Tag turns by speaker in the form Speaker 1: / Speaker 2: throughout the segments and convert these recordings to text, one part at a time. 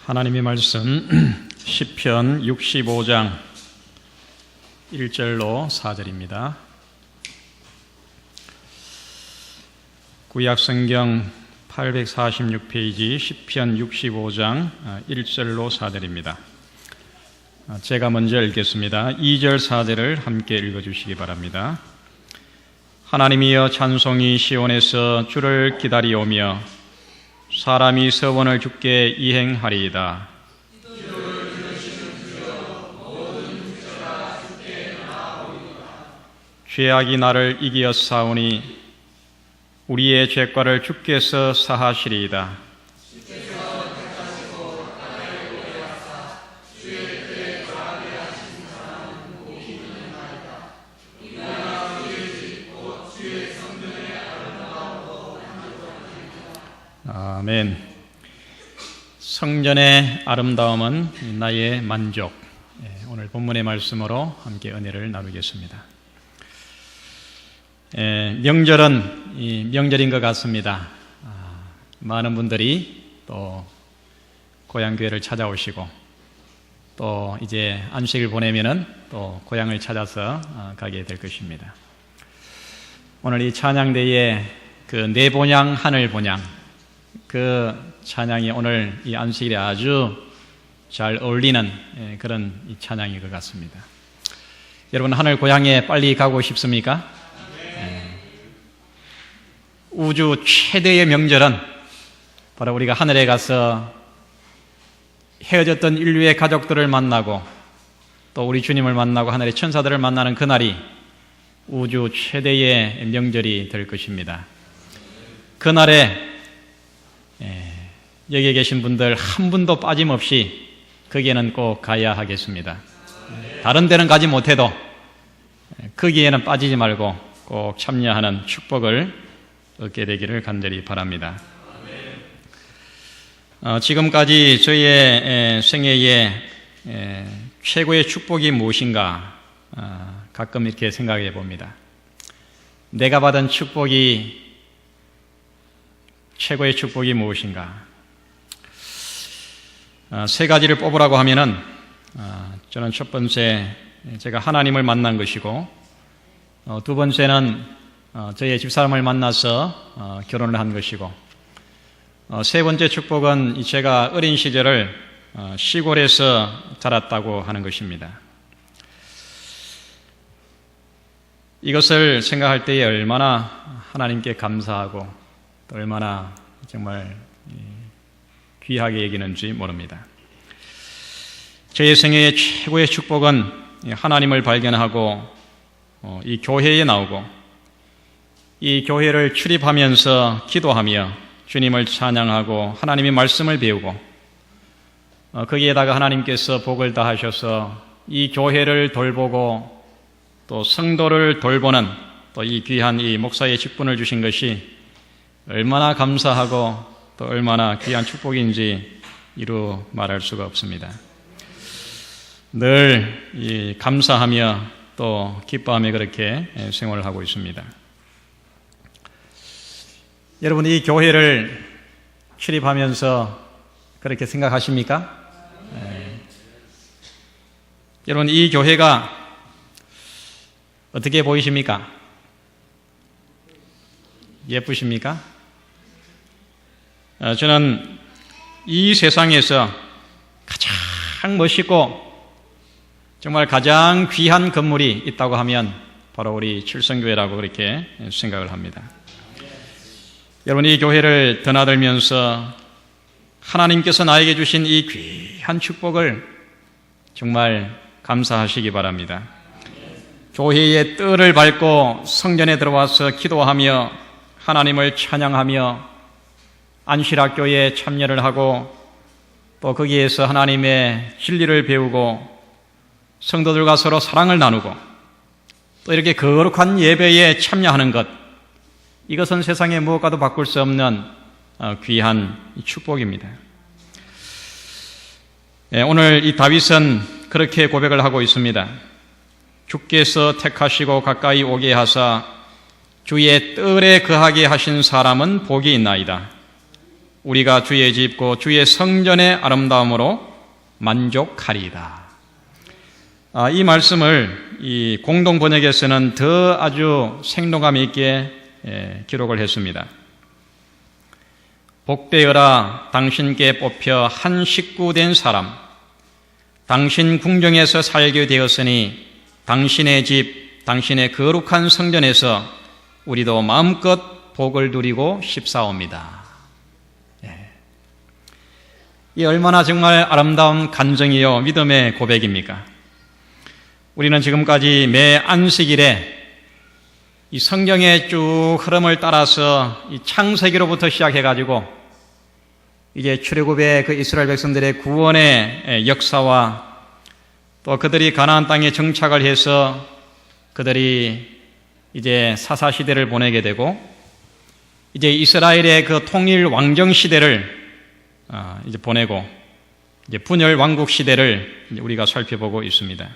Speaker 1: 하나님의 말씀 시편 65장 1절로 4절입니다. 구약성경 846페이지 시편 65장 1절로 4절입니다. 제가 먼저 읽겠습니다. 2절 4절을 함께 읽어주시기 바랍니다. 하나님이여 찬송이 시온에서 주를 기다리오며 사람이 서원을 주께 이행하리이다. 죄악이 나를 이기었사오니 우리의 죄과를 주께서 사하시리이다. 아멘. 성전의 아름다움은 나의 만족. 오늘 본문의 말씀으로 함께 은혜를 나누겠습니다. 명절은 명절인 것 같습니다. 많은 분들이 또 고향교회를 찾아오시고 또 이제 안식을 보내면은 또 고향을 찾아서 가게 될 것입니다. 오늘 이 찬양대에 그 내 본향 하늘 본향 그 찬양이 오늘 이 안식일에 아주 잘 어울리는 그런 이 찬양인 것 같습니다. 여러분 하늘 고향에 빨리 가고 싶습니까? 우주 최대의 명절은 바로 우리가 하늘에 가서 헤어졌던 인류의 가족들을 만나고 또 우리 주님을 만나고 하늘의 천사들을 만나는 그날이 우주 최대의 명절이 될 것입니다. 그날에 여기에 계신 분들 한 분도 빠짐없이 거기에는 꼭 가야 하겠습니다. 다른 데는 가지 못해도 거기에는 빠지지 말고 꼭 참여하는 축복을 얻게 되기를 간절히 바랍니다. 지금까지 저희의 생애의 최고의 축복이 무엇인가 가끔 이렇게 생각해 봅니다. 내가 받은 축복이 최고의 축복이 무엇인가? 세 가지를 뽑으라고 하면은 저는 첫 번째 제가 하나님을 만난 것이고 두 번째는 저희의 집사람을 만나서 결혼을 한 것이고 세 번째 축복은 제가 어린 시절을 시골에서 자랐다고 하는 것입니다. 이것을 생각할 때에 얼마나 하나님께 감사하고 얼마나 정말 귀하게 여기는지 모릅니다. 저의 생애의 최고의 축복은 하나님을 발견하고 이 교회에 나오고 이 교회를 출입하면서 기도하며 주님을 찬양하고 하나님의 말씀을 배우고 거기에다가 하나님께서 복을 다하셔서 이 교회를 돌보고 또 성도를 돌보는 또 이 귀한 이 목사의 직분을 주신 것이 얼마나 감사하고 또 얼마나 귀한 축복인지 이루 말할 수가 없습니다. 늘 감사하며 또 기뻐하며 그렇게 생활을 하고 있습니다. 여러분 이 교회를 출입하면서 그렇게 생각하십니까? 여러분 이 교회가 어떻게 보이십니까? 예쁘십니까? 저는 이 세상에서 가장 멋있고 정말 가장 귀한 건물이 있다고 하면 바로 우리 칠성교회라고 그렇게 생각을 합니다. 여러분 이 교회를 드나들면서 하나님께서 나에게 주신 이 귀한 축복을 정말 감사하시기 바랍니다. 교회의 뜰을 밟고 성전에 들어와서 기도하며 하나님을 찬양하며 안실학교에 참여를 하고 또 거기에서 하나님의 진리를 배우고 성도들과 서로 사랑을 나누고 또 이렇게 거룩한 예배에 참여하는 것, 이것은 세상에 무엇과도 바꿀 수 없는 귀한 축복입니다. 오늘 이 다윗은 그렇게 고백을 하고 있습니다. 주께서 택하시고 가까이 오게 하사 주의 뜰에 거하게 하신 사람은 복이 있나이다. 우리가 주의 집 곧 주의 성전의 아름다움으로 만족하리이다. 이 말씀을 이 공동 번역에서는 더 아주 생동감 있게 기록을 했습니다. 복되어라 당신께 뽑혀 한 식구 된 사람, 당신 궁정에서 살게 되었으니 당신의 집, 당신의 거룩한 성전에서 우리도 마음껏 복을 누리고 싶사옵니다. 이 얼마나 정말 아름다운 간증이요 믿음의 고백입니까? 우리는 지금까지 매 안식일에 이 성경의 쭉 흐름을 따라서 이 창세기로부터 시작해가지고 이제 출애굽의 그 이스라엘 백성들의 구원의 역사와 또 그들이 가나안 땅에 정착을 해서 그들이 이제 사사시대를 보내게 되고 이제 이스라엘의 그 통일 왕정 시대를 이제 보내고 이제 분열 왕국 시대를 우리가 살펴보고 있습니다.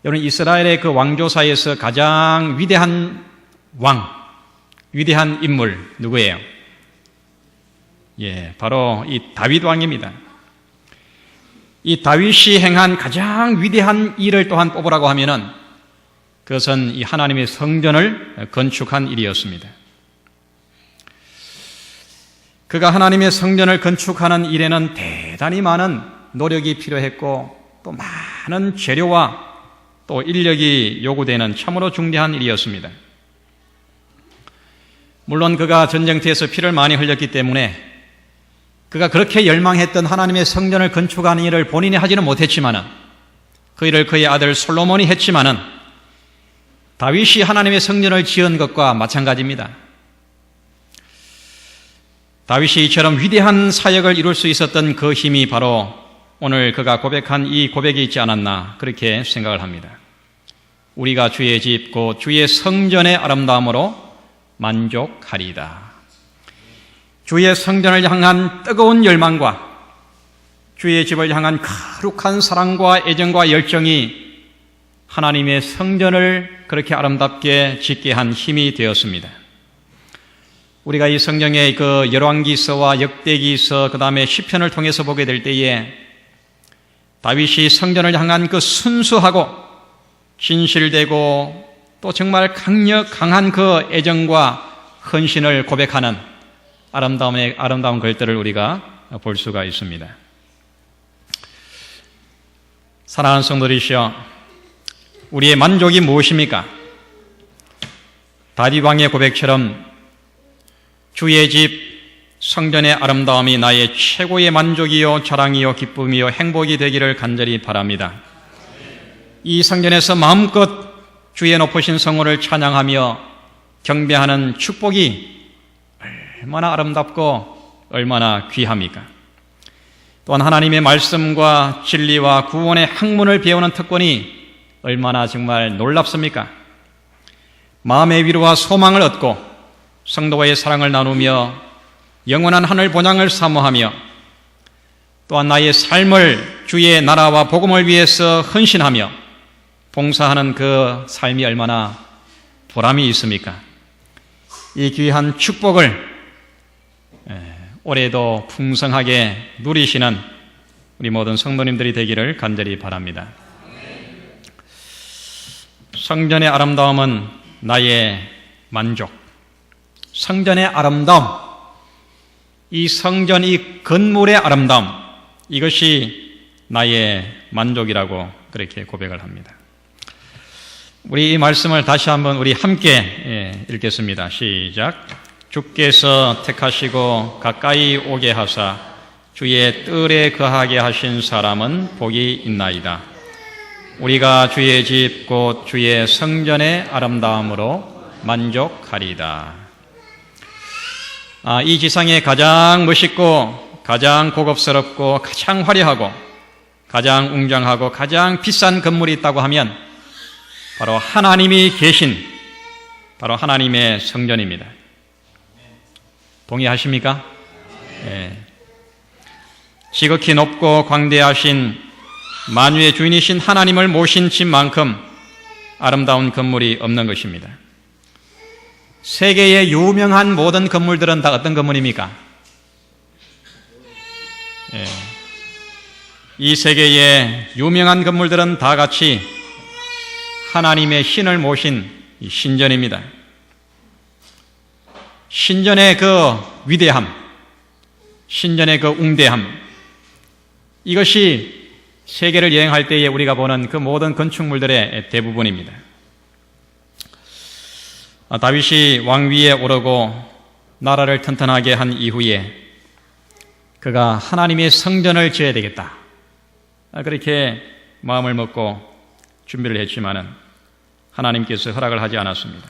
Speaker 1: 여러분, 이스라엘의 그 왕조사에서 가장 위대한 왕, 위대한 인물 누구예요? 바로 이 다윗 왕입니다. 이 다윗이 행한 가장 위대한 일을 또한 뽑으라고 하면은 그것은 이 하나님의 성전을 건축한 일이었습니다. 그가 하나님의 성전을 건축하는 일에는 대단히 많은 노력이 필요했고 또 많은 재료와 또 인력이 요구되는 참으로 중대한 일이었습니다. 물론 그가 전쟁터에서 피를 많이 흘렸기 때문에 그가 그렇게 열망했던 하나님의 성전을 건축하는 일을 본인이 하지는 못했지만은 그 일을 그의 아들 솔로몬이 했지만은 다윗이 하나님의 성전을 지은 것과 마찬가지입니다. 다윗이 이처럼 위대한 사역을 이룰 수 있었던 그 힘이 바로 오늘 그가 고백한 이 고백이 있지 않았나 그렇게 생각을 합니다. 우리가 주의 집 곧 주의 성전의 아름다움으로 만족하리이다. 주의 성전을 향한 뜨거운 열망과 주의 집을 향한 거룩한 사랑과 애정과 열정이 하나님의 성전을 그렇게 아름답게 짓게 한 힘이 되었습니다. 우리가 이 성경의 그 열왕기서와 역대기서 그 다음에 시편을 통해서 보게 될 때에 다윗이 성전을 향한 그 순수하고 진실되고 또 정말 강한 그 애정과 헌신을 고백하는 아름다운 글들을 우리가 볼 수가 있습니다. 사랑하는 성도들이시여, 우리의 만족이 무엇입니까? 다윗 왕의 고백처럼 주의 집 성전의 아름다움이 나의 최고의 만족이요 자랑이요 기쁨이요 행복이 되기를 간절히 바랍니다. 이 성전에서 마음껏 주의 높으신 성호를 찬양하며 경배하는 축복이 얼마나 아름답고 얼마나 귀합니까? 또한 하나님의 말씀과 진리와 구원의 학문을 배우는 특권이 얼마나 정말 놀랍습니까? 마음의 위로와 소망을 얻고 성도와의 사랑을 나누며 영원한 하늘 본향을 사모하며 또한 나의 삶을 주의 나라와 복음을 위해서 헌신하며 봉사하는 그 삶이 얼마나 보람이 있습니까? 이 귀한 축복을 올해도 풍성하게 누리시는 우리 모든 성도님들이 되기를 간절히 바랍니다. 성전의 아름다움은 나의 만족. 성전의 아름다움, 이 성전, 이 건물의 아름다움, 이것이 나의 만족이라고 그렇게 고백을 합니다. 우리 이 말씀을 다시 한번 우리 함께 읽겠습니다. 시작. 주께서 택하시고 가까이 오게 하사 주의 뜰에 거하게 하신 사람은 복이 있나이다. 우리가 주의 집 곧 주의 성전의 아름다움으로 만족하리이다. 이 지상에 가장 멋있고 가장 고급스럽고 가장 화려하고 가장 웅장하고 가장 비싼 건물이 있다고 하면 바로 하나님이 계신 바로 하나님의 성전입니다. 동의하십니까? 네. 지극히 높고 광대하신 만유의 주인이신 하나님을 모신 집만큼 아름다운 건물이 없는 것입니다. 세계의 유명한 모든 건물들은 다 어떤 건물입니까? 이 세계의 유명한 건물들은 다 같이 하나님의 신을 모신 이 신전입니다. 신전의 그 위대함, 신전의 그 웅대함, 이것이 세계를 여행할 때에 우리가 보는 그 모든 건축물들의 대부분입니다. 다윗이 왕위에 오르고 나라를 튼튼하게 한 이후에 그가 하나님의 성전을 지어야 되겠다, 그렇게 마음을 먹고 준비를 했지만은 하나님께서 허락을 하지 않았습니다.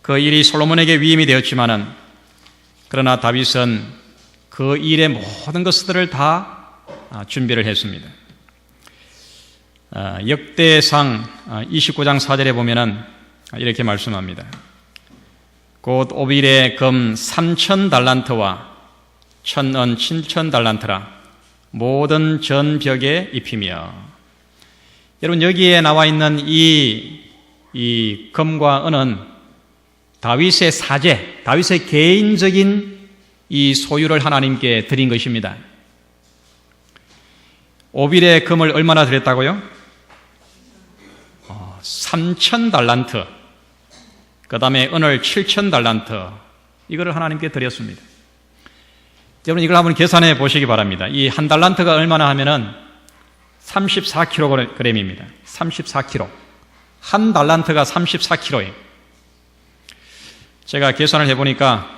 Speaker 1: 그 일이 솔로몬에게 위임이 되었지만은 그러나 다윗은 그 일의 모든 것들을 다 준비를 했습니다. 역대상 29장 4절에 보면은 이렇게 말씀합니다. 곧 오빌의 금 3,000달란트와 천은 7,000달란트라 모든 전벽에 입히며. 여러분, 여기에 나와 있는 이 금과 은은 다윗의 사제, 다윗의 개인적인 이 소유를 하나님께 드린 것입니다. 오빌의 금을 얼마나 드렸다고요? 3,000달란트. 그 다음에 은을 7,000달란트. 이거를 하나님께 드렸습니다. 여러분, 이걸 한번 계산해 보시기 바랍니다. 이 한 달란트가 얼마나 하면은 34kg입니다. 34kg. 한 달란트가 34kg예요. 제가 계산을 해보니까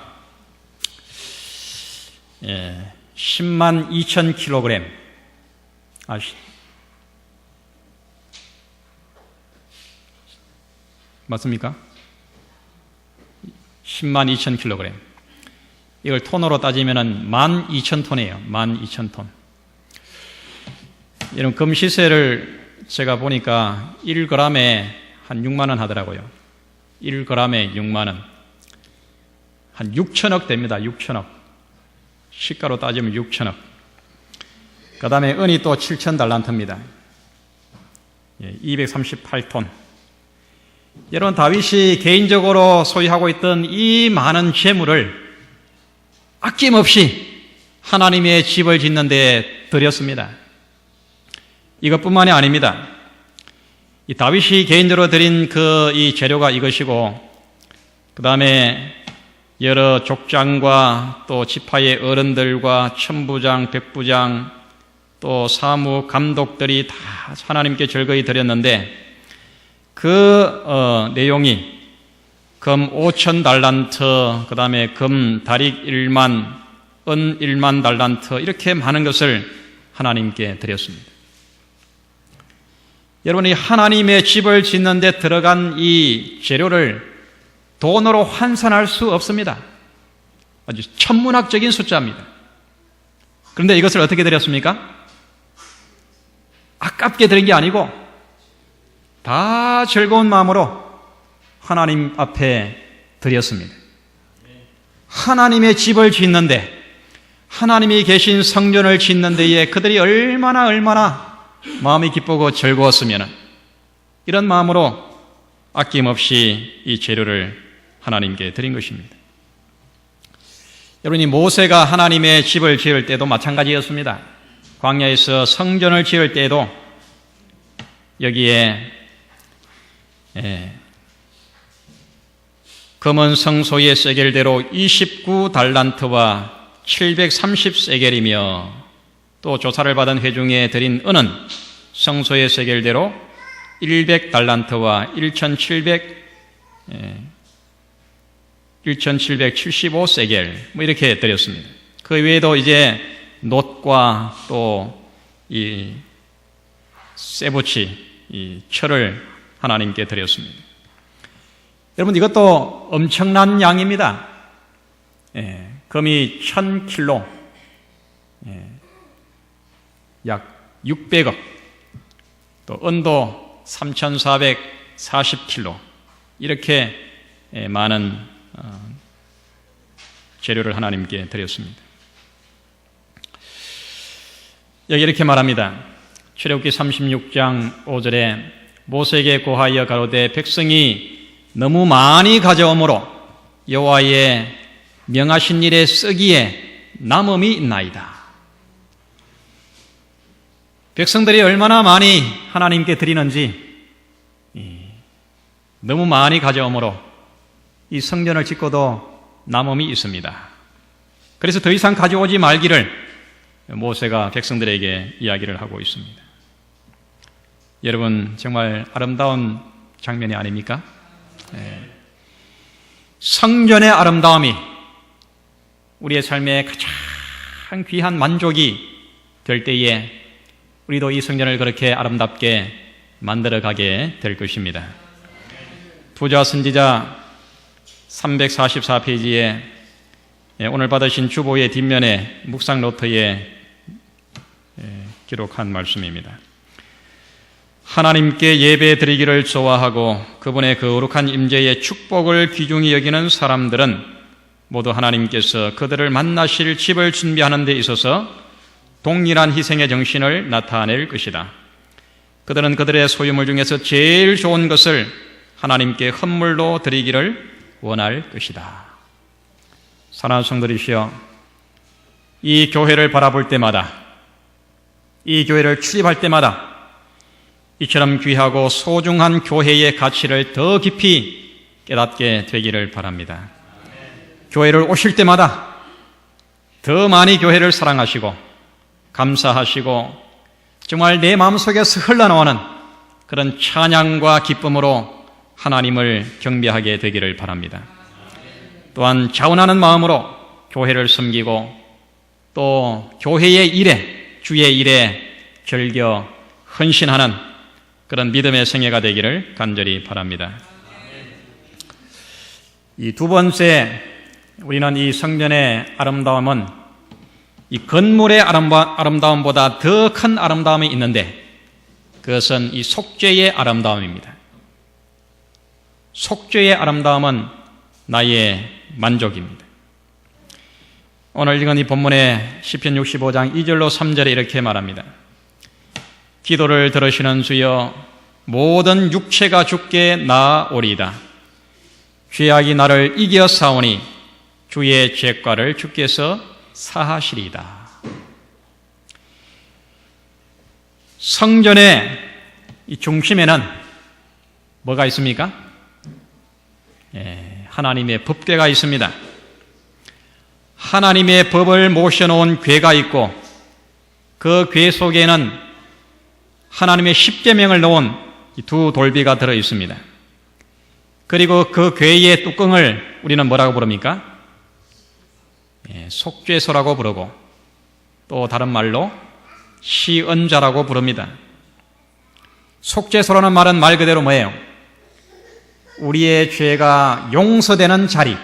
Speaker 1: 10만 2천 kg. 맞습니까? 10만 2천 kg. 이걸 톤으로 따지면은 12,000톤이에요. 12,000톤. 이런 금 시세를 제가 보니까 1g에 한 6만 원 하더라고요. 1g에 6만 원. 한 6천억 됩니다. 6천억. 시가로 따지면 6천억. 그 다음에 은이 또 7,000달란트입니다. 238톤. 여러분, 다윗이 개인적으로 소유하고 있던 이 많은 재물을 아낌없이 하나님의 집을 짓는 데 드렸습니다. 이것뿐만이 아닙니다. 이 다윗이 개인적으로 드린 이 재료가 이것이고, 그 다음에 여러 족장과 또 지파의 어른들과 천부장, 백부장, 또 사무 감독들이 다 하나님께 즐거이 드렸는데, 그 내용이 금 5,000달란트, 그 다음에 금 다릭 1만, 은 1만 달란트, 이렇게 많은 것을 하나님께 드렸습니다. 여러분이 하나님의 집을 짓는 데 들어간 이 재료를 돈으로 환산할 수 없습니다. 아주 천문학적인 숫자입니다. 그런데 이것을 어떻게 드렸습니까? 아깝게 드린 게 아니고 다 즐거운 마음으로 하나님 앞에 드렸습니다. 하나님의 집을 짓는데, 하나님이 계신 성전을 짓는 데에 그들이 얼마나 마음이 기쁘고 즐거웠으면 이런 마음으로 아낌없이 이 재료를 하나님께 드린 것입니다. 여러분이 모세가 하나님의 집을 지을 때도 마찬가지였습니다. 광야에서 성전을 지을 때에도 여기에 금은 성소의 세겔대로 29달란트와 730세겔이며 또 조사를 받은 회중에 드린 은은 성소의 세겔대로 100달란트와 1775세겔 이렇게 드렸습니다. 그 외에도 이제 놋과 또 이 쇠붙이, 이 철을 하나님께 드렸습니다. 여러분, 이것도 엄청난 양입니다. 금이 1,000kg, 약 600억, 또 은도 3,440kg, 이렇게 많은 재료를 하나님께 드렸습니다. 여기 이렇게 말합니다. 출애굽기 36장 5절에 모세에게 고하여 가로되 백성이 너무 많이 가져오므로 여호와의 명하신 일에 쓰기에 남음이 있나이다. 백성들이 얼마나 많이 하나님께 드리는지 너무 많이 가져오므로 이 성전을 짓고도 남음이 있습니다. 그래서 더 이상 가져오지 말기를 모세가 백성들에게 이야기를 하고 있습니다. 여러분, 정말 아름다운 장면이 아닙니까? 성전의 아름다움이 우리의 삶의 가장 귀한 만족이 될 때에 우리도 이 성전을 그렇게 아름답게 만들어가게 될 것입니다. 부자 선지자 344페이지에 오늘 받으신 주보의 뒷면에 묵상 노트에 기록한 말씀입니다. 하나님께 예배 드리기를 좋아하고 그분의 거룩한 임재의 축복을 귀중히 여기는 사람들은 모두 하나님께서 그들을 만나실 집을 준비하는 데 있어서 동일한 희생의 정신을 나타낼 것이다. 그들은 그들의 소유물 중에서 제일 좋은 것을 하나님께 헌물로 드리기를 원할 것이다. 사랑하는 성도들이시여, 이 교회를 바라볼 때마다, 이 교회를 출입할 때마다 이처럼 귀하고 소중한 교회의 가치를 더 깊이 깨닫게 되기를 바랍니다. 교회를 오실 때마다 더 많이 교회를 사랑하시고 감사하시고 정말 내 마음속에서 흘러나오는 그런 찬양과 기쁨으로 하나님을 경배하게 되기를 바랍니다. 또한 자원하는 마음으로 교회를 섬기고 또 교회의 일에, 주의 일에 절겨 헌신하는 그런 믿음의 생애가 되기를 간절히 바랍니다. 이 두 번째, 우리는 이 성전의 아름다움은 이 건물의 아름다움보다 더 큰 아름다움이 있는데 그것은 이 속죄의 아름다움입니다. 속죄의 아름다움은 나의 만족입니다. 오늘 읽은 이 본문의 시편 65장 2절로 3절에 이렇게 말합니다. 기도를 들으시는 주여, 모든 육체가 주께 나아오리이다. 죄악이 나를 이겨 싸우니 주의 죄과를 주께서 사하시리이다. 성전의 이 중심에는 뭐가 있습니까? 하나님의 법궤가 있습니다. 하나님의 법을 모셔놓은 궤가 있고 그 궤 속에는 하나님의 십계명을 놓은 두 돌비가 들어 있습니다. 그리고 그 궤의 뚜껑을 우리는 뭐라고 부릅니까? 속죄소라고 부르고 또 다른 말로 시언자라고 부릅니다. 속죄소라는 말은 말 그대로 뭐예요? 우리의 죄가 용서되는 자리.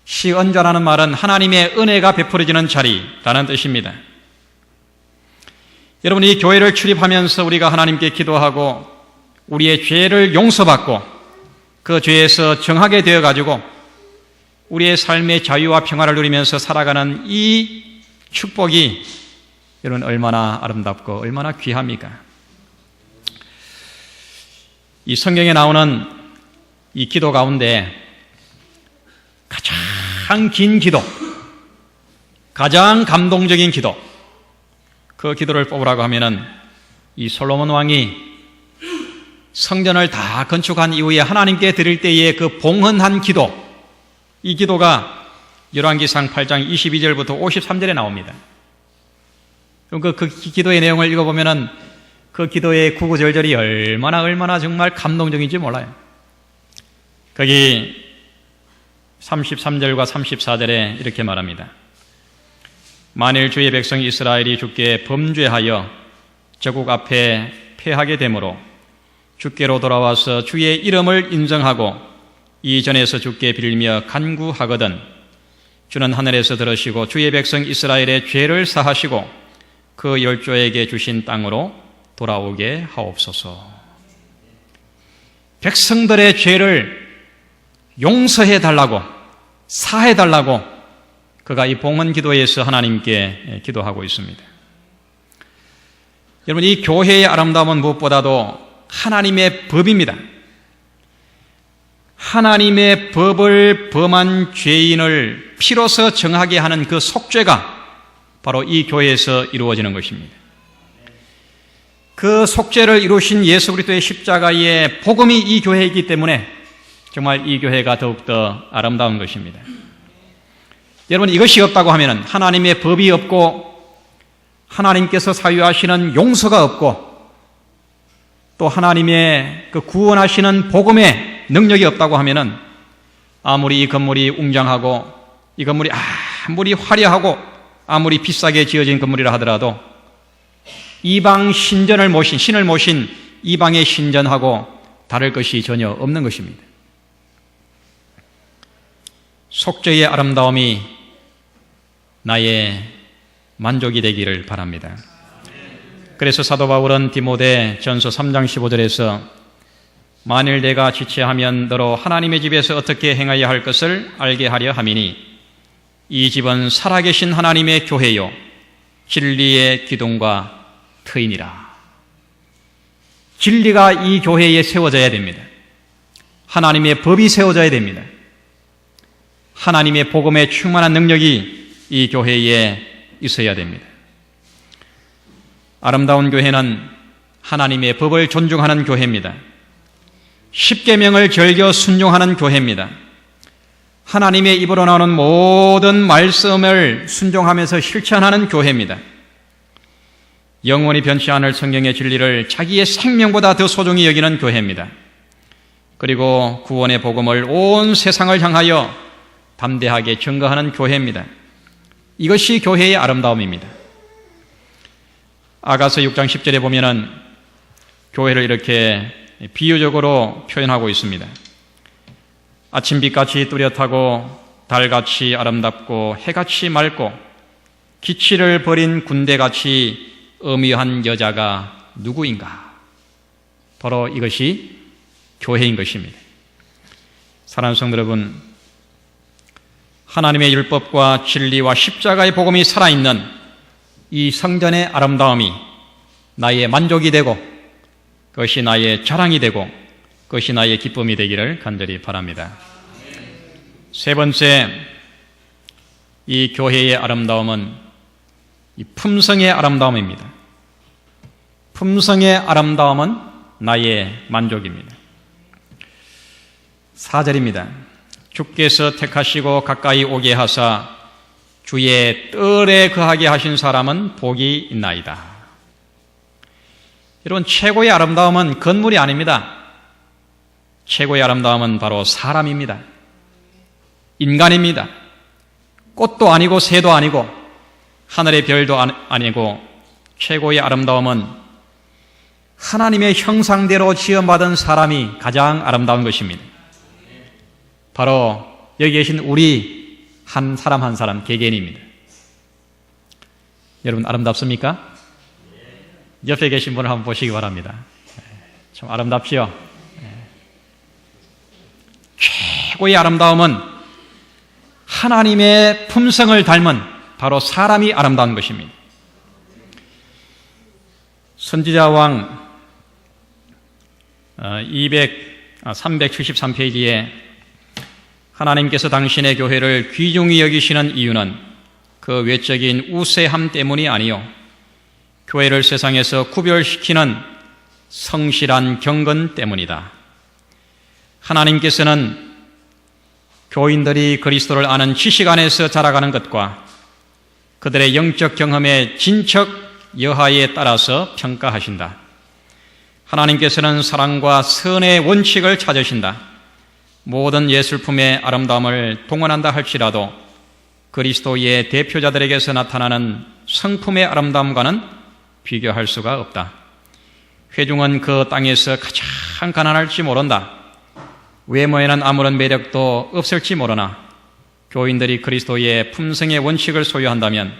Speaker 1: 시언자라는 말은 하나님의 은혜가 베풀어지는 자리라는 뜻입니다. 여러분, 이 교회를 출입하면서 우리가 하나님께 기도하고 우리의 죄를 용서받고 그 죄에서 정하게 되어가지고 우리의 삶의 자유와 평화를 누리면서 살아가는 이 축복이 여러분 얼마나 아름답고 얼마나 귀합니까? 이 성경에 나오는 이 기도 가운데 가장 긴 기도, 가장 감동적인 기도, 그 기도를 뽑으라고 하면은 이 솔로몬 왕이 성전을 다 건축한 이후에 하나님께 드릴 때의 그 봉헌한 기도, 이 기도가 열왕기상 8장 22절부터 53절에 나옵니다. 그럼 그 기도의 내용을 읽어보면은 그 기도의 구구절절이 얼마나 정말 감동적인지 몰라요. 거기 33절과 34절에 이렇게 말합니다. 만일 주의 백성 이스라엘이 주께 범죄하여 저국 앞에 패하게 되므로 주께로 돌아와서 주의 이름을 인정하고 이전에서 주께 빌며 간구하거든 주는 하늘에서 들으시고 주의 백성 이스라엘의 죄를 사하시고 그 열조에게 주신 땅으로 돌아오게 하옵소서. 백성들의 죄를 용서해달라고, 사해달라고 그가 이 봉헌 기도에서 하나님께 기도하고 있습니다. 여러분, 이 교회의 아름다움은 무엇보다도 하나님의 법입니다. 하나님의 법을 범한 죄인을 피로서 정하게 하는 그 속죄가 바로 이 교회에서 이루어지는 것입니다. 그 속죄를 이루신 예수 그리스도의 십자가의 복음이 이 교회에 있기 때문에 정말 이 교회가 더욱더 아름다운 것입니다. 여러분, 이것이 없다고 하면 하나님의 법이 없고 하나님께서 사유하시는 용서가 없고 또 하나님의 그 구원하시는 복음의 능력이 없다고 하면 아무리 이 건물이 웅장하고 이 건물이 아무리 화려하고 아무리 비싸게 지어진 건물이라 하더라도 이방 신전을 모신, 신을 모신 이방의 신전하고 다를 것이 전혀 없는 것입니다. 속죄의 아름다움이 나의 만족이 되기를 바랍니다. 그래서 사도 바울은 디모데 전서 3장 15절에서 만일 내가 지체하면 너로 하나님의 집에서 어떻게 행하여야 할 것을 알게 하려 함이니 이 집은 살아계신 하나님의 교회요 진리의 기둥과 터이니라. 진리가 이 교회에 세워져야 됩니다. 하나님의 법이 세워져야 됩니다. 하나님의 복음에 충만한 능력이 이 교회에 있어야 됩니다. 아름다운 교회는 하나님의 법을 존중하는 교회입니다. 십계명을 즐겨 순종하는 교회입니다. 하나님의 입으로 나오는 모든 말씀을 순종하면서 실천하는 교회입니다. 영원히 변치 않을 성경의 진리를 자기의 생명보다 더 소중히 여기는 교회입니다. 그리고 구원의 복음을 온 세상을 향하여 담대하게 증거하는 교회입니다. 이것이 교회의 아름다움입니다. 아가서 6장 10절에 보면은 교회를 이렇게 비유적으로 표현하고 있습니다. 아침빛같이 뚜렷하고 달같이 아름답고 해같이 맑고 기치를 버린 군대같이 엄위한 여자가 누구인가? 바로 이것이 교회인 것입니다. 사랑하는 성도 여러분, 하나님의 율법과 진리와 십자가의 복음이 살아있는 이 성전의 아름다움이 나의 만족이 되고 그것이 나의 자랑이 되고 그것이 나의 기쁨이 되기를 간절히 바랍니다. 세 번째, 이 교회의 아름다움은 이 품성의 아름다움입니다. 품성의 아름다움은 나의 만족입니다. 4절입니다. 주께서 택하시고 가까이 오게 하사 주의 뜰에 거하게 하신 사람은 복이 있나이다. 여러분, 최고의 아름다움은 건물이 아닙니다. 최고의 아름다움은 바로 사람입니다. 인간입니다. 꽃도 아니고 새도 아니고 하늘의 별도 아니고 최고의 아름다움은 하나님의 형상대로 지음받은 사람이 가장 아름다운 것입니다. 바로 여기 계신 우리 한 사람 한 사람 개개인입니다. 여러분, 아름답습니까? 옆에 계신 분을 한번 보시기 바랍니다. 참 아름답지요? 최고의 아름다움은 하나님의 품성을 닮은 바로 사람이 아름다운 것입니다. 선지자왕 373페이지에 하나님께서 당신의 교회를 귀중히 여기시는 이유는 그 외적인 우세함 때문이 아니요 교회를 세상에서 구별시키는 성실한 경건 때문이다. 하나님께서는 교인들이 그리스도를 아는 지식 안에서 자라가는 것과 그들의 영적 경험의 진척 여하에 따라서 평가하신다. 하나님께서는 사랑과 선의 원칙을 찾으신다. 모든 예술품의 아름다움을 동원한다 할지라도 그리스도의 대표자들에게서 나타나는 성품의 아름다움과는 비교할 수가 없다. 회중은 그 땅에서 가장 가난할지 모른다. 외모에는 아무런 매력도 없을지 모르나 교인들이 그리스도의 품성의 원칙을 소유한다면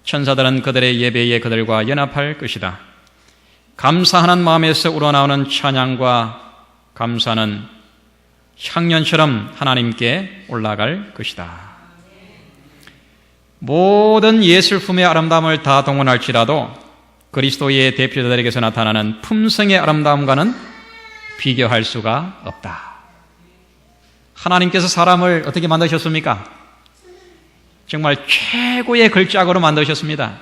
Speaker 1: 천사들은 그들의 예배에 그들과 연합할 것이다. 감사하는 마음에서 우러나오는 찬양과 감사는 향연처럼 하나님께 올라갈 것이다. 모든 예술품의 아름다움을 다 동원할지라도 그리스도의 대표자들에게서 나타나는 품성의 아름다움과는 비교할 수가 없다. 하나님께서 사람을 어떻게 만드셨습니까? 정말 최고의 걸작으로 만드셨습니다.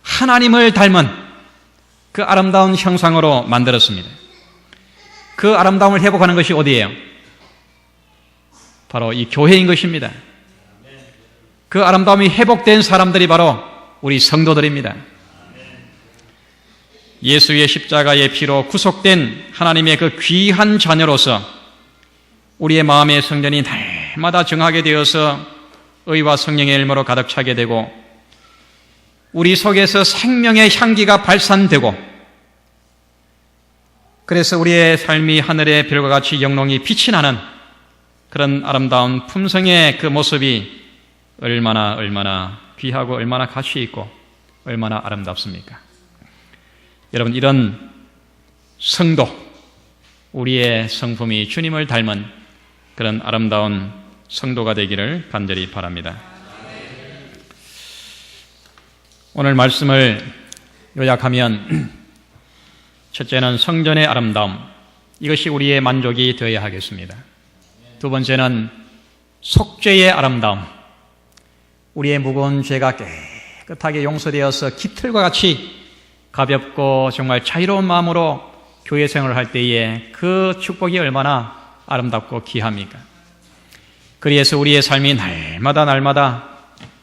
Speaker 1: 하나님을 닮은 그 아름다운 형상으로 만들었습니다. 그 아름다움을 회복하는 것이 어디예요? 바로 이 교회인 것입니다. 그 아름다움이 회복된 사람들이 바로 우리 성도들입니다. 예수의 십자가의 피로 구속된 하나님의 그 귀한 자녀로서 우리의 마음의 성전이 날마다 정하게 되어서 의와 성령의 열매로 가득 차게 되고 우리 속에서 생명의 향기가 발산되고 그래서 우리의 삶이 하늘의 별과 같이 영롱히 빛이 나는 그런 아름다운 품성의 그 모습이 얼마나 귀하고 얼마나 가치 있고 얼마나 아름답습니까? 여러분, 이런 성도, 우리의 성품이 주님을 닮은 그런 아름다운 성도가 되기를 간절히 바랍니다. 오늘 말씀을 요약하면 첫째는 성전의 아름다움, 이것이 우리의 만족이 되어야 하겠습니다. 두 번째는 속죄의 아름다움, 우리의 무거운 죄가 깨끗하게 용서되어서 깃털과 같이 가볍고 정말 자유로운 마음으로 교회 생활을 할 때에 그 축복이 얼마나 아름답고 귀합니까? 그래서 우리의 삶이 날마다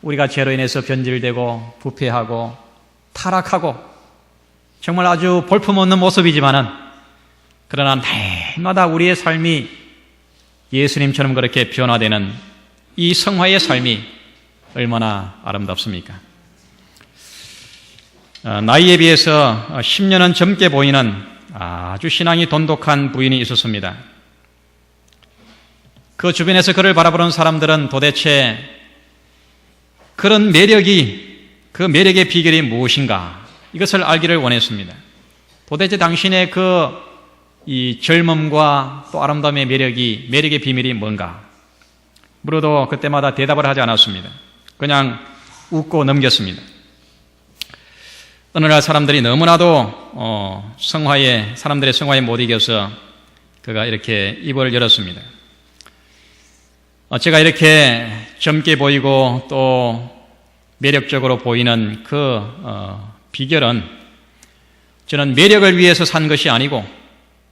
Speaker 1: 우리가 죄로 인해서 변질되고 부패하고 타락하고 정말 아주 볼품없는 모습이지만은 그러나 날마다 우리의 삶이 예수님처럼 그렇게 변화되는 이 성화의 삶이 얼마나 아름답습니까? 나이에 비해서 10년은 젊게 보이는 아주 신앙이 돈독한 부인이 있었습니다. 그 주변에서 그를 바라보는 사람들은 도대체 그런 그 매력의 비결이 무엇인가? 이것을 알기를 원했습니다. 도대체 당신의 이 젊음과 또 아름다움의 매력의 비밀이 뭔가? 물어도 그때마다 대답을 하지 않았습니다. 그냥 웃고 넘겼습니다. 어느 날 사람들이 너무나도 사람들의 성화에 못 이겨서 그가 이렇게 입을 열었습니다. 제가 이렇게 젊게 보이고 또 매력적으로 보이는 비결은 저는 매력을 위해서 산 것이 아니고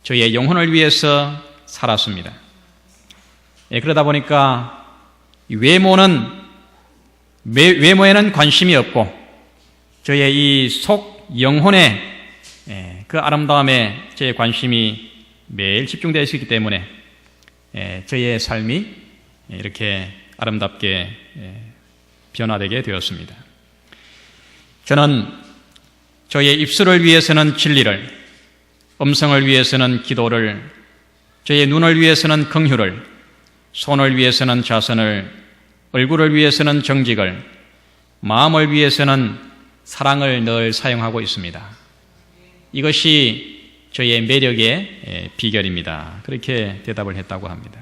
Speaker 1: 저의 영혼을 위해서 살았습니다. 그러다 보니까 외모에는 관심이 없고 저의 이 영혼의 그 아름다움에 저의 관심이 매일 집중되어 있기 때문에 저의 삶이 이렇게 아름답게 변화되게 되었습니다. 저는 저의 입술을 위해서는 진리를, 음성을 위해서는 기도를, 저의 눈을 위해서는 긍휼을, 손을 위해서는 자선을, 얼굴을 위해서는 정직을, 마음을 위해서는 사랑을 늘 사용하고 있습니다. 이것이 저의 매력의 비결입니다. 그렇게 대답을 했다고 합니다.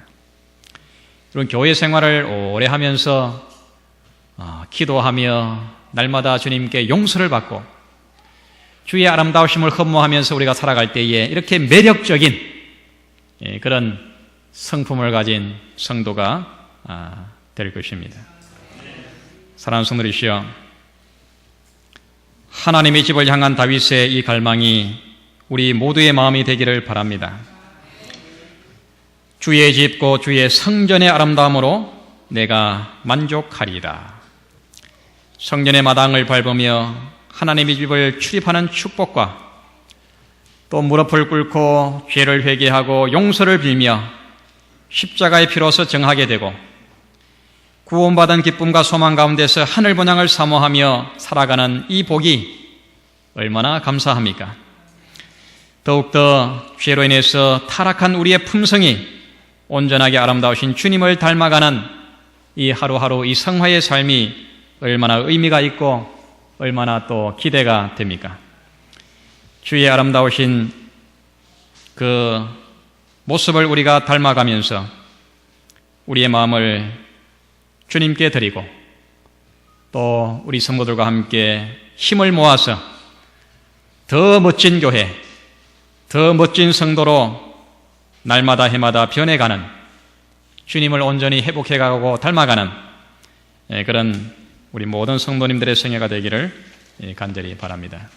Speaker 1: 그런 교회 생활을 오래 하면서 기도하며 날마다 주님께 용서를 받고 주의 아름다우심을 흠모하면서 우리가 살아갈 때에 이렇게 매력적인 그런 성품을 가진 성도가 될 것입니다. 사랑하는 성도들이시여, 하나님의 집을 향한 다윗의 이 갈망이 우리 모두의 마음이 되기를 바랍니다. 주의 집 곧 주의 성전의 아름다움으로 내가 만족하리라. 성전의 마당을 밟으며 하나님의 집을 출입하는 축복과 또 무릎을 꿇고 죄를 회개하고 용서를 빌며 십자가의 피로서 정하게 되고 구원받은 기쁨과 소망 가운데서 하늘 번영을 사모하며 살아가는 이 복이 얼마나 감사합니까? 더욱더 죄로 인해서 타락한 우리의 품성이 온전하게 아름다우신 주님을 닮아가는 이 하루하루 이 성화의 삶이 얼마나 의미가 있고 얼마나 또 기대가 됩니까? 주의 아름다우신 그 모습을 우리가 닮아가면서 우리의 마음을 주님께 드리고 또 우리 성도들과 함께 힘을 모아서 더 멋진 교회, 더 멋진 성도로 날마다 해마다 변해가는, 주님을 온전히 회복해가고 닮아가는 그런 우리 모든 성도님들의 생애가 되기를 간절히 바랍니다.